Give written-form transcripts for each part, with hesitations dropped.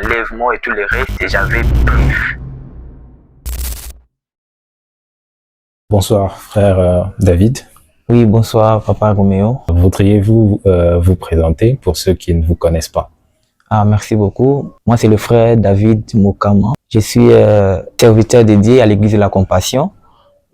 l'enlèvement et tout le reste, et j'avais peur. Bonsoir frère David. Oui, bonsoir Papa Roméo. Voudriez-vous vous présenter pour ceux qui ne vous connaissent pas? Merci beaucoup. Moi, c'est le frère David Mokama. Je suis serviteur dédié à l'Église de la Compassion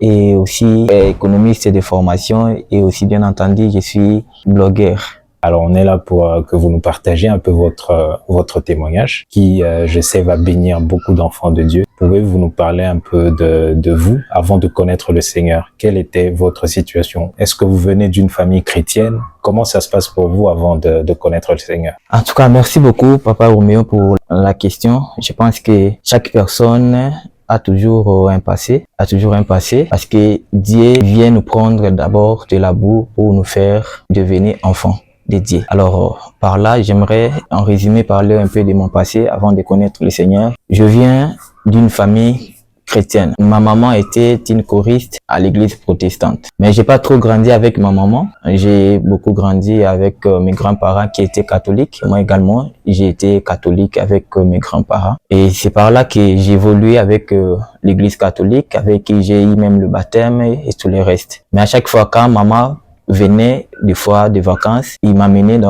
et aussi économiste de formation et aussi, bien entendu, je suis blogueur. Alors, on est là pour que vous nous partagiez un peu votre témoignage qui, je sais, va bénir beaucoup d'enfants de Dieu. Pouvez-vous nous parler un peu de vous avant de connaître le Seigneur? Quelle était votre situation? Est-ce que vous venez d'une famille chrétienne? Comment ça se passe pour vous avant de connaître le Seigneur? En tout cas, merci beaucoup, Papa Roméo, pour la question. Je pense que chaque personne a toujours un passé, parce que Dieu vient nous prendre d'abord de la boue pour nous faire devenir enfants de Dieu. Alors, par là, j'aimerais en résumé parler un peu de mon passé avant de connaître le Seigneur. Je viens d'une famille chrétienne. Ma maman était une choriste à l'église protestante. Mais j'ai pas trop grandi avec ma maman. J'ai beaucoup grandi avec mes grands-parents qui étaient catholiques. Moi également, j'ai été catholique avec mes grands-parents. Et c'est par là que j'ai évolué avec l'église catholique, avec qui j'ai eu même le baptême et tout le reste. Mais à chaque fois quand maman venait des fois de vacances, il m'amenait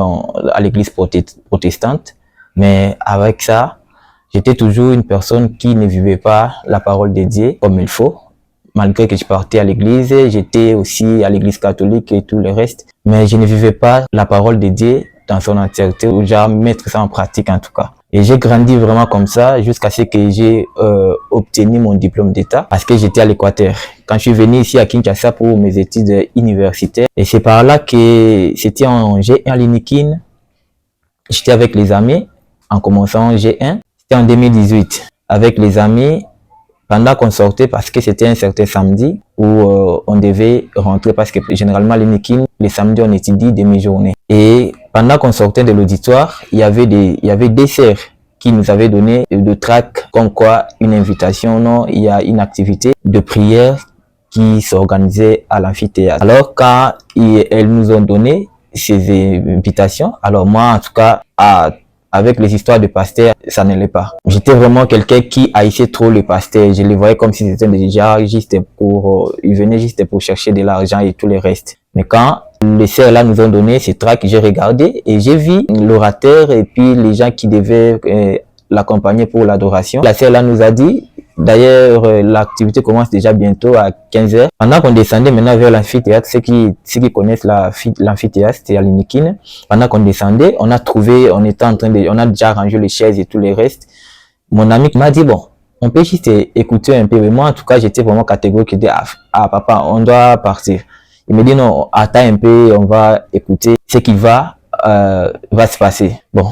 à l'église protestante. Mais avec ça, j'étais toujours une personne qui ne vivait pas la parole de Dieu comme il faut. Malgré que je partais à l'église, j'étais aussi à l'église catholique et tout le reste. Mais je ne vivais pas la parole de Dieu dans son entièreté, ou genre mettre ça en pratique en tout cas. Et j'ai grandi vraiment comme ça jusqu'à ce que j'ai obtenu mon diplôme d'État parce que j'étais à l'Équateur. Quand je suis venu ici à Kinshasa pour mes études universitaires, et c'est par là que c'était en G1 à l'Inikin. J'étais avec les amis en commençant en G1. C'était en 2018 avec les amis pendant qu'on sortait parce que c'était un certain samedi où on devait rentrer parce que généralement les Nikin, les samedis on étudie demi-journée. Et pendant qu'on sortait de l'auditoire, il y avait des sœurs qui nous avaient donné de tracts comme quoi une invitation, non, il y a une activité de prière qui s'organisait à l'amphithéâtre. Alors quand elles nous ont donné ces invitations, alors moi en tout cas avec les histoires de pasteur, ça n'allait pas. J'étais vraiment quelqu'un qui haïssait trop le pasteur. Je les voyais comme si c'était déjà juste ils venaient juste pour chercher de l'argent et tout le reste. Mais quand les sœurs là nous ont donné ces tracts, j'ai regardé et j'ai vu l'orateur et puis les gens qui devaient l'accompagner pour l'adoration. La sœur là nous a dit, d'ailleurs l'activité commence déjà bientôt à 15h. Pendant qu'on descendait maintenant vers l'amphithéâtre, ceux qui connaissent l'amphithéâtre, c'était à l'Inikin. Pendant qu'on descendait, on a déjà rangé les chaises et tout le reste. Mon ami m'a dit, bon, on peut juste écouter un peu. Mais moi, en tout cas, j'étais vraiment catégorique. Je dis, papa, on doit partir. Il me dit, non, attends un peu, on va écouter ce qui va se passer. Bon,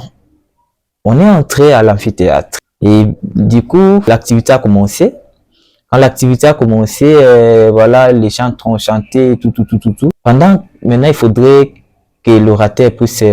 on est entré à l'amphithéâtre. Et du coup, l'activité a commencé. Quand l'activité a commencé, voilà, les chants ont chanté, tout. Maintenant, il faudrait que l'orateur puisse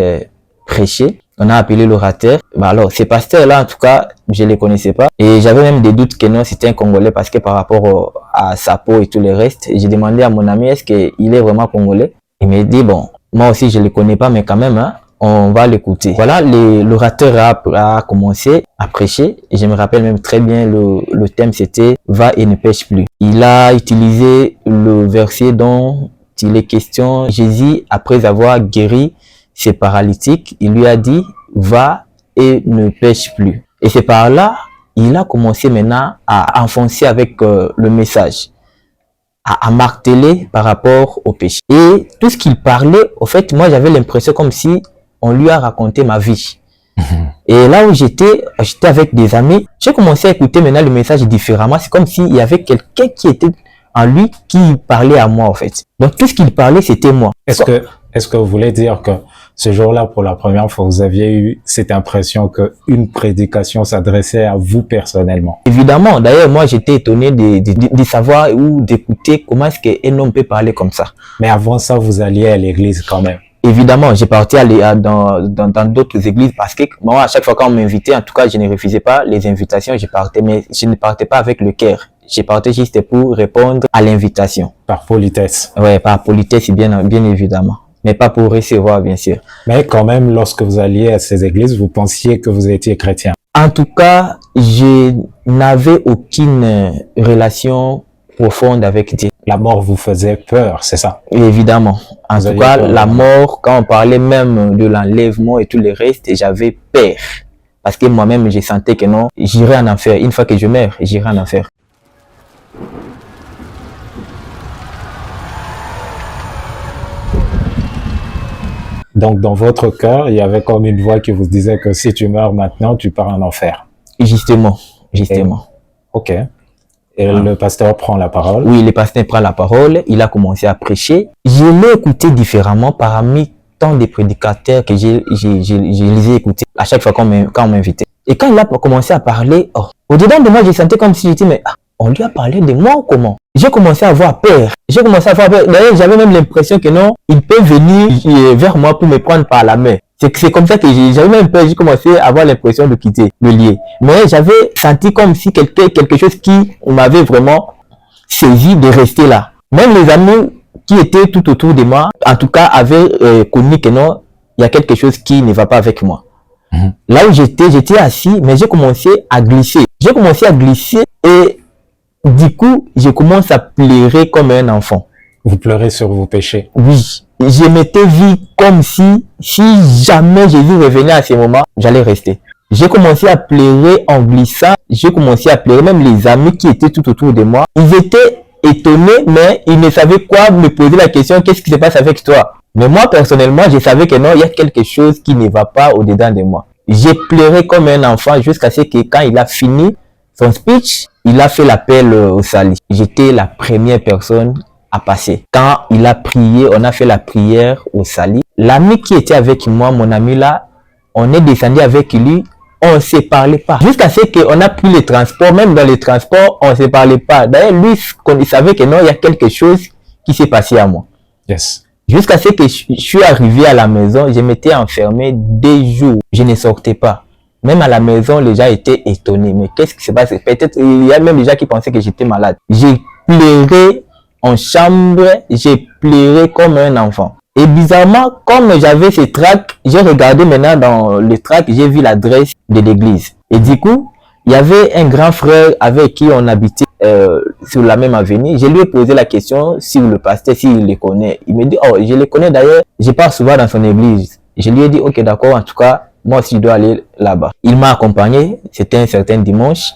prêcher. On a appelé l'orateur. Alors, ces pasteurs-là, en tout cas, je les connaissais pas. Et j'avais même des doutes que non, c'était un Congolais parce que par rapport à sa peau et tout le reste, j'ai demandé à mon ami, est-ce qu'il est vraiment Congolais? Il m'a dit, bon, moi aussi, je le connais pas, mais quand même, hein, on va l'écouter. Voilà, l'orateur a commencé à prêcher. Et je me rappelle même très bien, le thème c'était « Va et ne pêche plus ». Il a utilisé le verset dont il est question. Jésus, après avoir guéri ces paralytiques, il lui a dit « Va et ne pêche plus ». Et c'est par là, il a commencé maintenant à enfoncer avec le message, à marteler par rapport au péché. Et tout ce qu'il parlait, au fait, moi j'avais l'impression comme si on lui a raconté ma vie. Et là où j'étais avec des amis, j'ai commencé à écouter maintenant le message différemment. C'est comme s'il y avait quelqu'un qui était en lui qui parlait à moi, en fait. Donc, tout ce qu'il parlait, c'était moi. Est-ce que vous voulez dire que ce jour-là, pour la première fois, vous aviez eu cette impression qu'une prédication s'adressait à vous personnellement? Évidemment. D'ailleurs, moi, j'étais étonné de savoir ou d'écouter comment est-ce qu'un homme peut parler comme ça. Mais avant ça, vous alliez à l'église quand même? Évidemment, j'ai parti dans d'autres églises parce que moi, à chaque fois qu'on m'invitait, en tout cas, je ne refusais pas les invitations, je partais, mais je ne partais pas avec le cœur. Je partais juste pour répondre à l'invitation. Par politesse. Ouais, par politesse, bien évidemment. mais pas pour recevoir, bien sûr. Mais quand même, lorsque vous alliez à ces églises, vous pensiez que vous étiez chrétien. En tout cas, je n'avais aucune relation profonde avec Dieu. La mort vous faisait peur, c'est ça? Évidemment. En Vous tout aviez cas, peur. la mort, quand on parlait même de l'enlèvement et tout le reste, j'avais peur. Parce que moi-même, je sentais que non, j'irai en enfer. Une fois que je meurs, j'irai en enfer. Donc, dans votre cœur, il y avait comme une voix qui vous disait que si tu meurs maintenant, tu pars en enfer. Justement, justement. Ok. Et le pasteur prend la parole. Oui, le pasteur prend la parole, il a commencé à prêcher. Je l'ai écouté différemment parmi tant de prédicateurs que je les ai écoutés à chaque fois quand on m'invitait. Et quand il a commencé à parler, au-dedans de moi, je sentais comme si j'étais, mais on lui a parlé de moi ou comment? J'ai commencé à avoir peur. D'ailleurs, j'avais même l'impression que non, il peut venir vers moi pour me prendre par la main. C'est comme ça que j'avais même peur, j'ai commencé à avoir l'impression de quitter le lieu. Mais j'avais senti comme si quelque chose qui m'avait vraiment saisi de rester là. Même les amis qui étaient tout autour de moi, en tout cas, avaient connu que non, il y a quelque chose qui ne va pas avec moi. Là où j'étais assis, mais j'ai commencé à glisser. Et du coup, je commence à pleurer comme un enfant. Vous pleurez sur vos péchés. Oui, je m'étais vu comme si jamais Jésus revenait à ce moment, j'allais rester. J'ai commencé à pleurer en glissant, j'ai commencé à pleurer, même les amis qui étaient tout autour de moi, ils étaient étonnés, mais ils ne savaient quoi me poser la question, qu'est-ce qui se passe avec toi? Mais moi, personnellement, je savais que non, il y a quelque chose qui ne va pas au-dedans de moi. J'ai pleuré comme un enfant jusqu'à ce que quand il a fini son speech, il a fait l'appel au salut. J'étais la première personne à passer. Quand il a prié, on a fait la prière au salut. L'ami qui était avec moi, mon ami là, on est descendu avec lui, on ne se parlait pas. Jusqu'à ce qu'on a pris les transports, même dans les transports, on ne se parlait pas. D'ailleurs, lui, il savait que non, il y a quelque chose qui s'est passé à moi. Yes. Jusqu'à ce que je suis arrivé à la maison, je m'étais enfermé 2 jours. Je ne sortais pas. Même à la maison, les gens étaient étonnés. Mais qu'est-ce qui se passe? Peut-être, il y a même des gens qui pensaient que j'étais malade. J'ai pleuré en chambre, j'ai pleuré comme un enfant. Et bizarrement, comme j'avais ces tracts, j'ai regardé maintenant dans le tract, j'ai vu l'adresse de l'église. Et du coup, il y avait un grand frère avec qui on habitait sur la même avenue. Je lui ai posé la question si le pasteur, s'il le connaît. Il me dit, oh, je le connais d'ailleurs, je pars souvent dans son église. Je lui ai dit, ok, d'accord, en tout cas, moi aussi je dois aller là-bas. Il m'a accompagné, c'était un certain dimanche.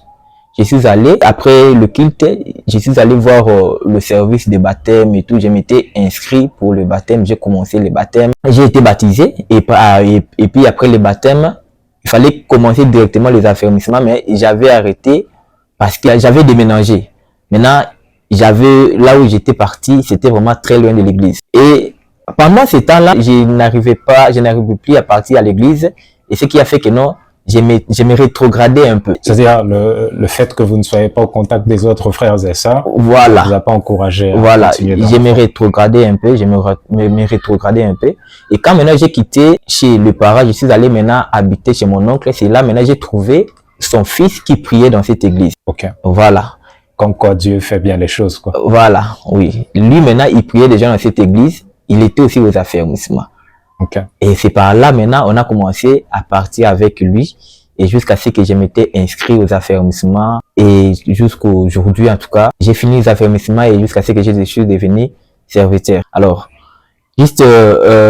Je suis allé, après le culte, je suis allé voir le service de baptême et tout. Je m'étais inscrit pour le baptême, j'ai commencé le baptême. J'ai été baptisé et puis après le baptême, il fallait commencer directement les affermissements, mais j'avais arrêté parce que j'avais déménagé. Maintenant, là où j'étais parti, c'était vraiment très loin de l'église. Et pendant ce temps-là, je n'arrivais plus à partir à l'église. Et ce qui a fait que non, je me rétrogradais un peu. C'est-à-dire le fait que vous ne soyez pas au contact des autres frères et sœurs, voilà, ne vous a pas encouragé à voilà, continuer dans je me rétrogradais un peu, me rétrogradais un peu. Et quand maintenant j'ai quitté chez le parent, je suis allé maintenant habiter chez mon oncle. C'est là maintenant j'ai trouvé son fils qui priait dans cette église. Ok. Voilà. Comme quoi Dieu fait bien les choses, quoi. Voilà, oui. Lui maintenant il priait déjà dans cette église. Il était aussi aux affermissements. Okay. Et c'est par là maintenant on a commencé à partir avec lui et jusqu'à ce que je m'étais inscrit aux affermissements et jusqu'aujourd'hui en tout cas j'ai fini les affermissements et jusqu'à ce que je suis devenu serviteur. Alors juste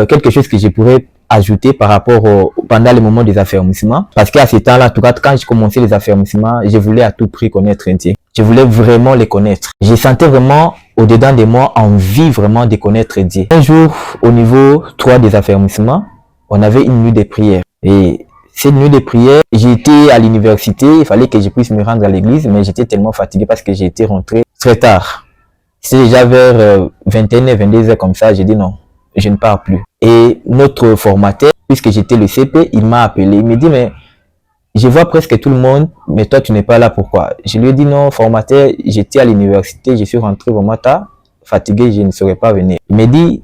quelque chose que je pourrais ajouter par rapport pendant le moment des affermissements, parce qu'à ce temps-là en tout cas quand j'ai commencé les affermissements, je voulais à tout prix connaître Dieu. Je voulais vraiment les connaître. Je sentais vraiment au-dedans de moi envie vraiment de connaître Dieu. Un jour, au niveau 3 des affermissements, on avait une nuit de prière. Et cette nuit de prière, j'étais à l'université, il fallait que je puisse me rendre à l'église, mais j'étais tellement fatigué parce que j'étais rentré très tard. C'est déjà vers 21h, 22h comme ça, j'ai dit non, je ne pars plus. Et notre formateur, puisque j'étais le CP, il m'a appelé, il me dit mais je vois presque tout le monde, mais toi, tu n'es pas là, pourquoi? Je lui ai dit non, formateur, j'étais à l'université, je suis rentré vraiment tard, fatigué, je ne saurais pas venir. Il m'a dit,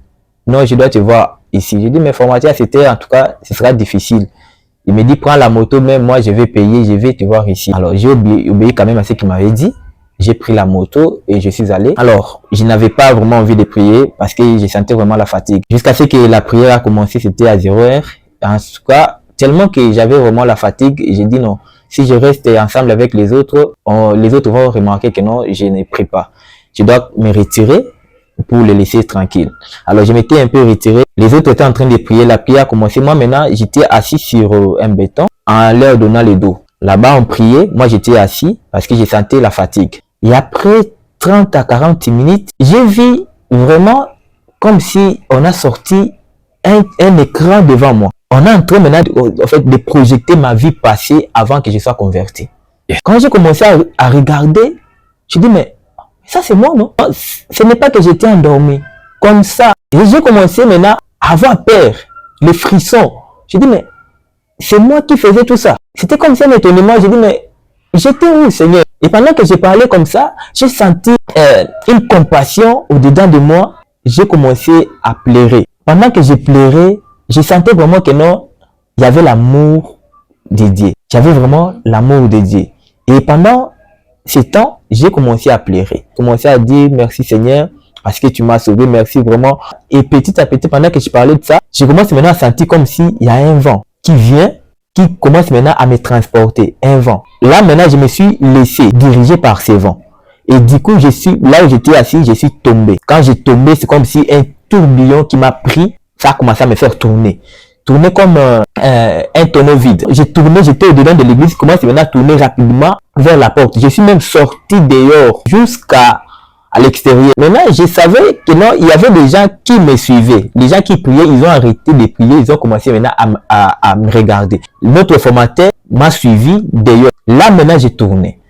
non, je dois te voir ici. J'ai dit, mais formateur, c'était, en tout cas, ce sera difficile. Il me dit, prends la moto, mais moi, je vais payer, je vais te voir ici. Alors, j'ai obéi quand même à ce qu'il m'avait dit. j'ai pris la moto et je suis allé. Alors, je n'avais pas vraiment envie de prier parce que je sentais vraiment la fatigue. Jusqu'à ce que la prière a commencé, c'était à 0 heure. En tout cas, tellement que j'avais vraiment la fatigue, j'ai dit non. Si je reste ensemble avec les autres vont remarquer que non, je ne prie pas. Je dois me retirer pour les laisser tranquilles. Alors, je m'étais un peu retiré. Les autres étaient en train de prier. La prière a commencé. Moi, maintenant, j'étais assis sur un béton en leur donnant le dos. Là-bas, on priait. Moi, j'étais assis parce que je sentais la fatigue. Et après 30 à 40 minutes, j'ai vu vraiment comme si on a sorti un écran devant moi. On est en train maintenant de projeter ma vie passée avant que je sois converti. Quand j'ai commencé à regarder, je dis mais ça c'est moi non? Ce n'est pas que j'étais endormi. Comme ça, et j'ai commencé maintenant à avoir peur, les frissons. Je dis mais c'est moi qui faisais tout ça. C'était comme ça un étonnement. Je dis mais j'étais où Seigneur? Et pendant que je parlais comme ça, j'ai senti une compassion au-dedans de moi. J'ai commencé à pleurer. Pendant que je pleurais, je sentais vraiment que non, il y avait l'amour de Dieu. J'avais vraiment l'amour de Dieu. Et pendant ce temps, j'ai commencé à pleurer. J'ai commencé à dire merci Seigneur parce que tu m'as sauvé, merci vraiment. Et petit à petit, pendant que je parlais de ça, je commence maintenant à sentir comme s'il y a un vent qui vient, qui commence maintenant à me transporter, un vent. Là, maintenant, je me suis laissé diriger par ce vent. Et du coup, là où j'étais assis, je suis tombé. Quand j'ai tombé, c'est comme si un tourbillon qui m'a pris, ça a commencé à me faire tourner. Tourner comme un tonneau vide. J'ai tourné, j'étais au-dedans de l'église, commence maintenant à tourner rapidement vers la porte. Je suis même sorti dehors jusqu'à l'extérieur. Maintenant, je savais que non, il y avait des gens qui me suivaient. Les gens qui priaient, ils ont arrêté de prier, ils ont commencé maintenant à me regarder. Notre formateur m'a suivi d'ailleurs. Là, maintenant, j'ai tourné.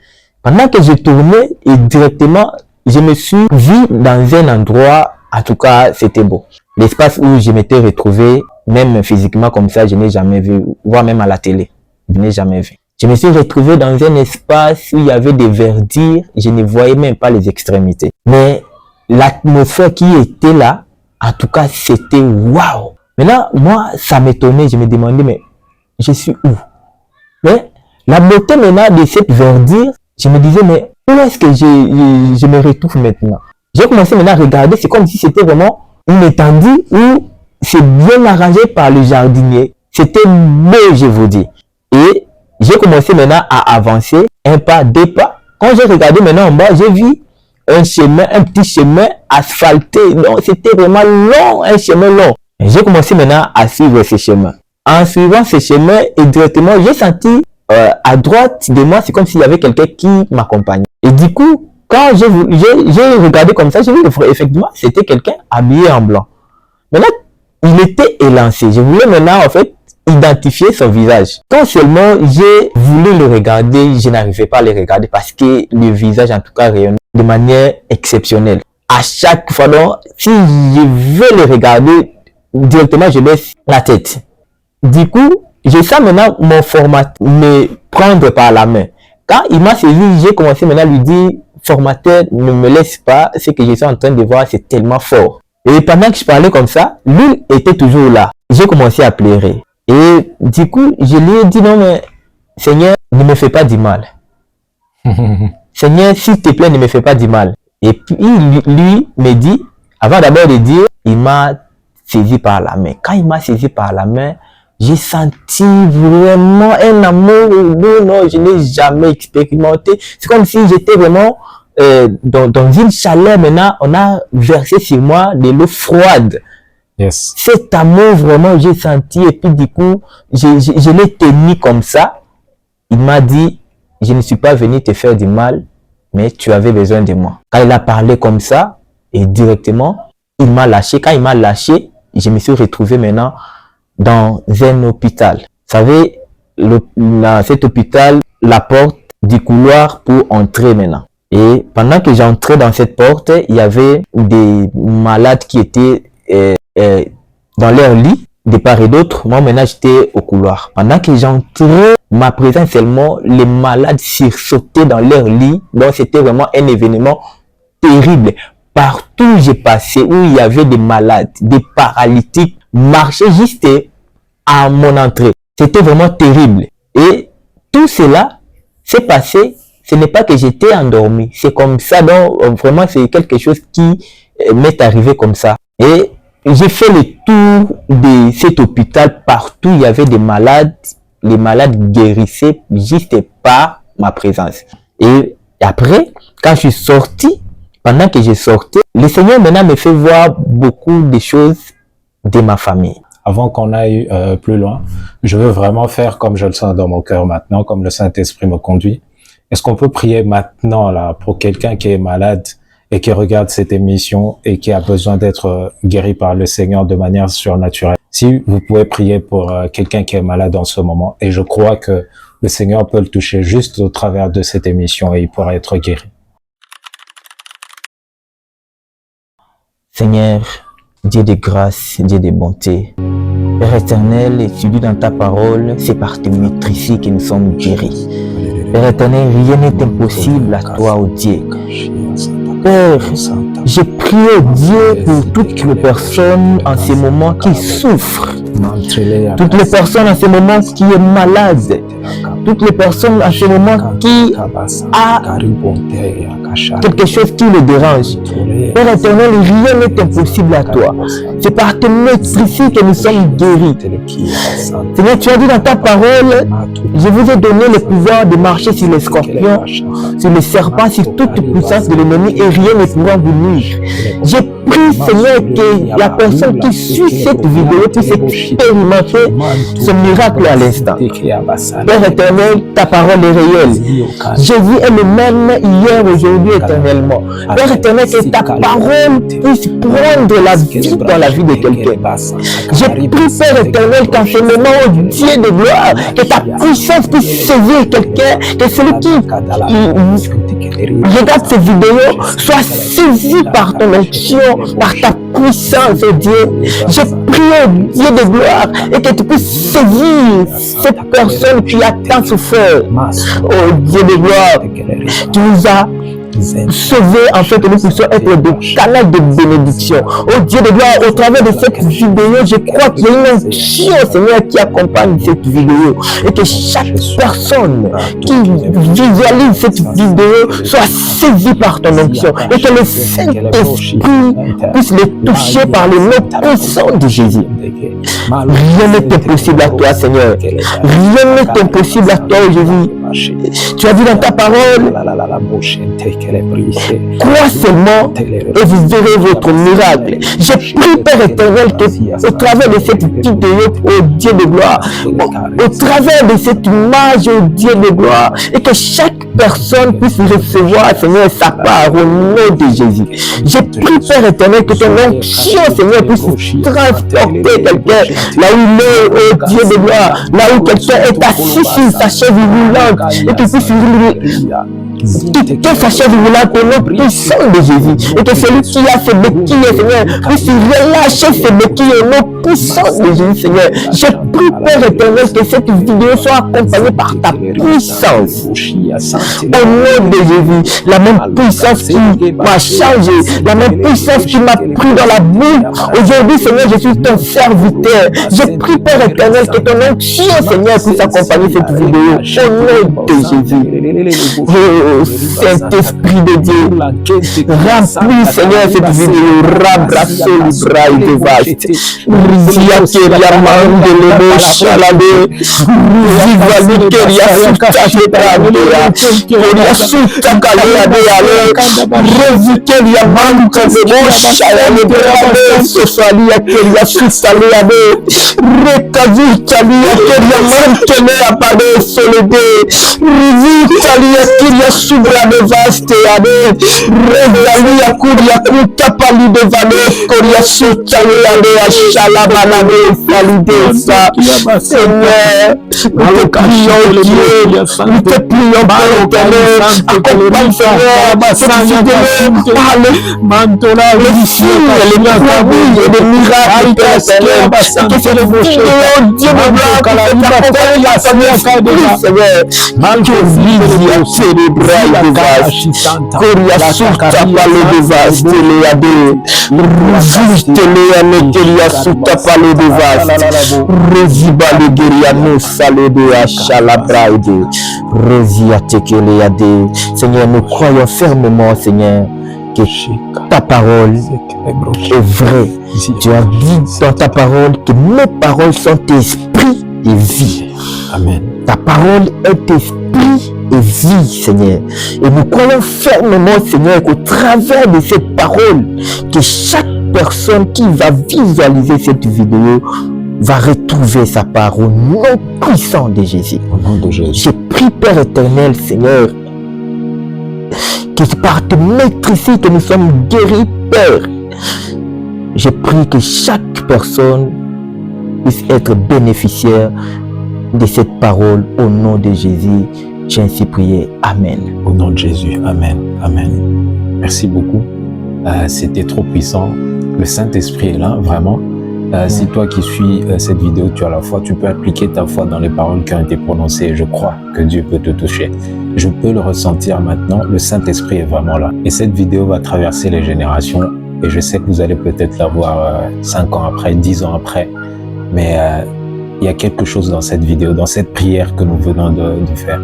Pendant que j'ai tourné, et directement, je me suis vu dans un endroit, en tout cas, c'était beau. L'espace où je m'étais retrouvé, même physiquement comme ça, je n'ai jamais vu, voire même à la télé, je n'ai jamais vu. Je me suis retrouvé dans un espace où il y avait des verdures, je ne voyais même pas les extrémités. Mais l'atmosphère qui était là, en tout cas, c'était waouh. Maintenant, moi, ça m'étonnait, je me demandais, mais je suis où? Mais la beauté maintenant de cette verdure, je me disais, mais où est-ce que je me retrouve maintenant? J'ai commencé maintenant à regarder, c'est comme si c'était vraiment une étendue où c'est bien arrangé par le jardinier. C'était beau, je vous dis. Et j'ai commencé maintenant à avancer, un pas, deux pas. Quand j'ai regardé maintenant en bas, j'ai vu un chemin, un petit chemin asphalté. Donc, c'était vraiment long, un chemin long. Et j'ai commencé maintenant à suivre ce chemin. En suivant ce chemin, et directement, j'ai senti à droite de moi, c'est comme s'il y avait quelqu'un qui m'accompagnait. Et du coup, quand j'ai regardé comme ça, j'ai vu effectivement, c'était quelqu'un habillé en blanc. Maintenant, il était élancé. Je voulais maintenant, en fait, identifier son visage. Quand seulement j'ai voulu le regarder, je n'arrivais pas à le regarder parce que le visage, en tout cas, rayonnait de manière exceptionnelle. À chaque fois, donc, si je veux le regarder, directement, je baisse la tête. Du coup, je sens maintenant mon format me prendre par la main. Quand il m'a saisi, j'ai commencé maintenant à lui dire, formateur, ne me laisse pas, ce que je suis en train de voir, c'est tellement fort. Et pendant que je parlais comme ça, lui était toujours là. J'ai commencé à pleurer. Et du coup, je lui ai dit, non mais, Seigneur, ne me fais pas du mal. Seigneur, s'il te plaît, ne me fais pas du mal. Et puis, lui me dit, avant d'abord de dire, il m'a saisi par la main. Quand il m'a saisi par la main, j'ai senti vraiment un amour non, je n'ai jamais expérimenté. C'est comme si j'étais vraiment dans une chaleur. Maintenant, on a versé sur moi de l'eau froide. Yes. Cet amour, vraiment, j'ai senti. Et puis, du coup, je l'ai tenu comme ça. Il m'a dit, je ne suis pas venu te faire du mal, mais tu avais besoin de moi. Quand il a parlé comme ça, et directement, il m'a lâché. Quand il m'a lâché, je me suis retrouvé maintenant dans un hôpital. Vous savez, cet hôpital, la porte du couloir pour entrer maintenant. Et pendant que j'entrais dans cette porte, il y avait des malades qui étaient dans leur lit, de part et d'autre. Moi, maintenant, j'étais au couloir. Pendant que j'entrais, ma présence seulement, les malades sursautaient dans leur lit. Donc, c'était vraiment un événement terrible. Partout où j'ai passé, où il y avait des malades, des paralytiques, marchaient juste à mon entrée. C'était vraiment terrible. Et tout cela s'est passé ce n'est pas que j'étais endormi. C'est comme ça, donc vraiment c'est quelque chose qui m'est arrivé comme ça. Et j'ai fait le tour de cet hôpital. Partout il y avait des malades. Les malades guérissaient juste par ma présence. Et après, quand je suis sorti, pendant que je sortais, le Seigneur maintenant me fait voir beaucoup de choses de ma famille. Avant qu'on aille plus loin, je veux vraiment faire comme je le sens dans mon cœur maintenant, comme le Saint-Esprit me conduit. Est-ce qu'on peut prier maintenant là pour quelqu'un qui est malade et qui regarde cette émission et qui a besoin d'être guéri par le Seigneur de manière surnaturelle? Si vous pouvez prier pour quelqu'un qui est malade en ce moment, et je crois que le Seigneur peut le toucher juste au travers de cette émission et il pourra être guéri. Seigneur, Dieu de grâce, Dieu de bonté, Père éternel, tu dis dans ta parole, c'est par tes maîtrises que nous sommes guéris. Père éternel, rien n'est impossible à toi, ô Dieu. Père, j'ai prié Dieu pour toutes les personnes en ce moment qui souffrent, toutes les personnes en ce moment qui sont malades, toutes les personnes en ce moment qui ont quelque chose qui les dérange. Père éternel, rien n'est impossible à toi. C'est par tes maîtrises que nous sommes guéris. Seigneur, tu as dit dans ta parole, je vous ai donné le pouvoir de marcher sur les scorpions, sur les serpents, sur toute puissance de l'ennemi et rien ne pourra vous nuire. J'ai prie, Seigneur, que la personne qui suit cette vidéo puisse expérimenter ce miracle à l'instant. Père éternel, ta parole est réelle. Jésus est le même hier, aujourd'hui, éternellement. Père éternel, que ta parole puisse prendre la vie dans la vie de quelqu'un. Je prie, Père éternel, qu'en ce moment, au Dieu de gloire, que ta puissance puisse saisir quelqu'un, que celui qui regarde ces vidéos soit saisi par ton onction, par ta puissance, oh Dieu. Je prie, oh Dieu de gloire, et que tu puisses saisir cette personne qui a tant souffert. Oh Dieu de gloire, tu nous as sauver en fait que nous puissions être des canaux de bénédiction. Oh Dieu de gloire, au travers de cette vidéo, je crois qu'il y a une onction, Seigneur, qui accompagne cette vidéo et que chaque personne qui visualise cette vidéo soit saisie par ton onction et que le Saint-Esprit puisse les toucher par le nom puissant de Jésus. Rien n'est impossible à toi, Seigneur. Rien n'est impossible à toi, Jésus. Tu as dit dans ta parole, crois seulement et vous verrez votre miracle. Je prie, Père éternel, que au travers de cette vidéo, au Dieu de gloire, au travers de cette image, au Dieu de gloire, et que chaque personne puisse recevoir, Seigneur, sa part au nom de Jésus. Je prie, Père éternel, que ton onction, Seigneur, puisse transporter quelqu'un là où il est, au Dieu de gloire, là où quelqu'un est assis sur sa chaise roulante, et qu'il puisse quitter sa chaise roulante au nom puissant de Jésus, et que celui qui a ses béquilles, Seigneur, puisse relâcher ses béquilles au nom puissant de Jésus, Seigneur. Je prie, Père éternel, que cette vidéo soit accompagnée par ta puissance. Au nom de Jésus, la même puissance qui m'a changé, la même puissance qui m'a pris dans la boue. Aujourd'hui, Seigneur, je suis ton serviteur. Je prie, Père éternel, que ton onction, Seigneur, puisse accompagner cette vidéo. Au nom de Jésus. Oh, Saint-Esprit de Dieu, remplis, Seigneur, cette vidéo. Rabrasso libraï de vaste. Rizia keria mande lebo shalade. Rizivali keria suta ketabea. Keria suta kalea de ale. Rezi keria mande lebo shalade de sosalia keria suta lea de. Rekazi kalia keria mande lea pade solide. Rizi kalia keria subra de vaste ade. Rezalia kuria kuta pali de vale koria suta lea de. Shalabalade salidesa. Seigneur, nous te prions, Dieu, nous te prions, Père éternel, accompagne, Seigneur, cette vidéo par le signe, les merveilles et les miracles, Père éternel, que cette vidéo, Dieu de gloire, que t'accompagne la famille, Seigneur, que vive à célébrer. Brai Devas, Koria Suta Pale Devas, Teleade, Ruzis Telea Neteria Suta Pale Devas, Roziba Legeria no Salede Achala Braide, Rosia Tekeleade. Seigneur, nous croyons fermement, Seigneur, que ta parole est vraie. Tu as dit dans ta parole que mes paroles sont esprit et vie. Amen. Ta parole est esprit et vie, Seigneur. Et nous croyons fermement, Seigneur, qu'au travers de cette parole, que chaque personne qui va visualiser cette vidéo va retrouver sa part au nom puissant de Jésus. Au nom de Jésus. Je prie, Père éternel, Seigneur, que par te maîtriser que nous sommes guéris, Père. Je prie que chaque personne puisse être bénéficiaire de cette parole au nom de Jésus. J'ai ainsi prié. Amen. Au nom de Jésus. Amen. Amen. Merci beaucoup. C'était trop puissant. Le Saint-Esprit est là, vraiment. Si toi qui suis cette vidéo, tu as la foi, tu peux appliquer ta foi dans les paroles qui ont été prononcées. Je crois que Dieu peut te toucher. Je peux le ressentir maintenant. Le Saint-Esprit est vraiment là. Et cette vidéo va traverser les générations. Et je sais que vous allez peut-être la voir 5 ans après, 10 ans après. Mais il y a quelque chose dans cette vidéo, dans cette prière que nous venons de faire.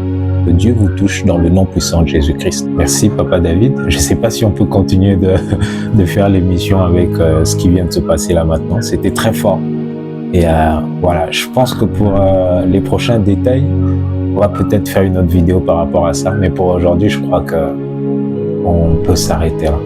Que Dieu vous touche dans le nom puissant de Jésus-Christ. Merci, Papa David. Je ne sais pas si on peut continuer de faire l'émission avec ce qui vient de se passer là maintenant. C'était très fort. Et voilà, je pense que pour les prochains détails, on va peut-être faire une autre vidéo par rapport à ça. Mais pour aujourd'hui, je crois qu'on peut s'arrêter là.